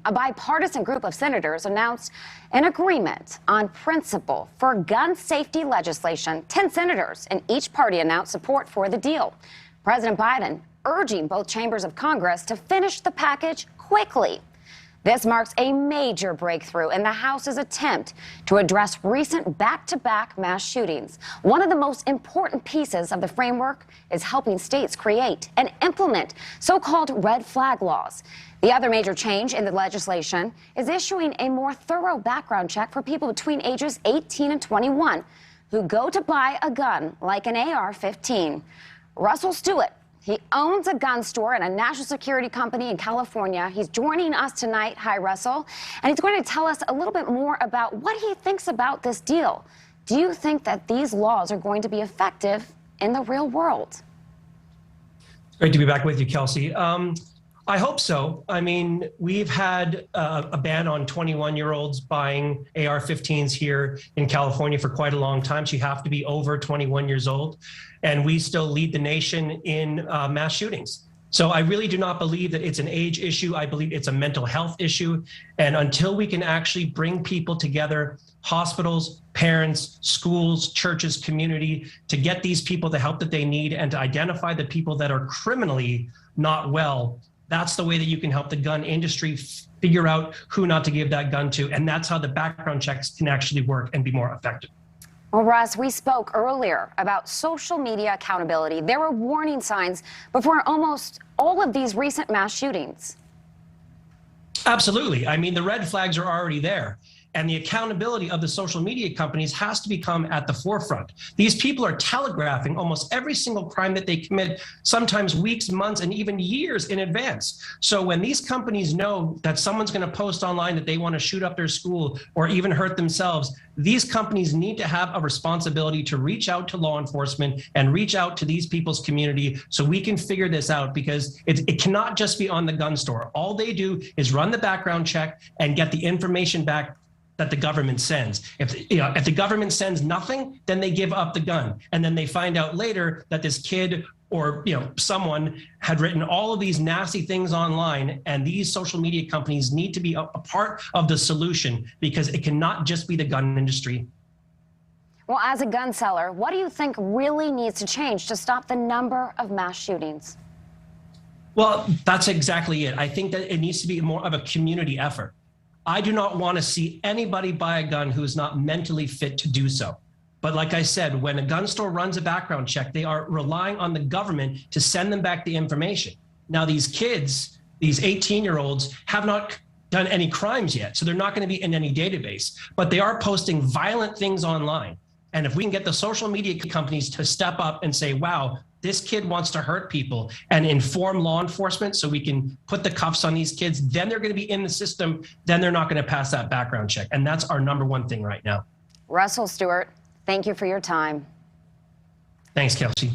a bipartisan group of senators announced an agreement on principle for gun safety legislation. 10 senators in each party announced support for the deal. President Biden urging both chambers of Congress to finish the package quickly. This marks a major breakthrough in the House's attempt to address recent back-to-back mass shootings. One of the most important pieces of the framework is helping states create and implement so-called red flag laws. The other major change in the legislation is issuing a more thorough background check for people between ages 18 and 21 who go to buy a gun like an AR-15. Russell Stuart, he owns a gun store and a national security company in California. He's joining us tonight. Hi, Russell. And he's going to tell us a little bit more about what he thinks about this deal. Do you think that these laws are going to be effective in the real world? It's great to be back with you, Kelsey. I hope so. I mean, we've had a ban on 21-year-olds buying AR-15s here in California for quite a long time. So you have to be over 21 years old. And we still lead the nation in mass shootings. So I really do not believe that it's an age issue. I believe it's a mental health issue. And until we can actually bring people together, hospitals, parents, schools, churches, community, to get these people the help that they need and to identify the people that are criminally not well, that's the way that you can help the gun industry figure out who not to give that gun to. And that's how the background checks can actually work and be more effective. Well, Russ, we spoke earlier about social media accountability. There were warning signs before almost all of these recent mass shootings. Absolutely. I mean, the red flags are already there. And the accountability of the social media companies has to become at the forefront. These people are telegraphing almost every single crime that they commit, sometimes weeks, months, and even years in advance. So when these companies know that someone's going to post online that they want to shoot up their school or even hurt themselves, these companies need to have a responsibility to reach out to law enforcement and reach out to these people's community so we can figure this out, because it cannot just be on the gun store. All they do is run the background check and get the information back that the government sends. If the government sends nothing, then they give up the gun. And then they find out later that this kid or someone had written all of these nasty things online, and these social media companies need to be a part of the solution, because it cannot just be the gun industry. Well, as a gun seller, what do you think really needs to change to stop the number of mass shootings? Well, that's exactly it. I think that it needs to be more of a community effort. I do not want to see anybody buy a gun who is not mentally fit to do so. But like I said, when a gun store runs a background check, they are relying on the government to send them back the information. Now, these kids, these 18-year-olds, have not done any crimes yet, so they're not going to be in any database, but they are posting violent things online. And if we can get the social media companies to step up and say, wow, this kid wants to hurt people, and inform law enforcement so we can put the cuffs on these kids, then they're going to be in the system. Then they're not going to pass that background check. And that's our number one thing right now. Russell Stuart, thank you for your time. Thanks, Kelsey.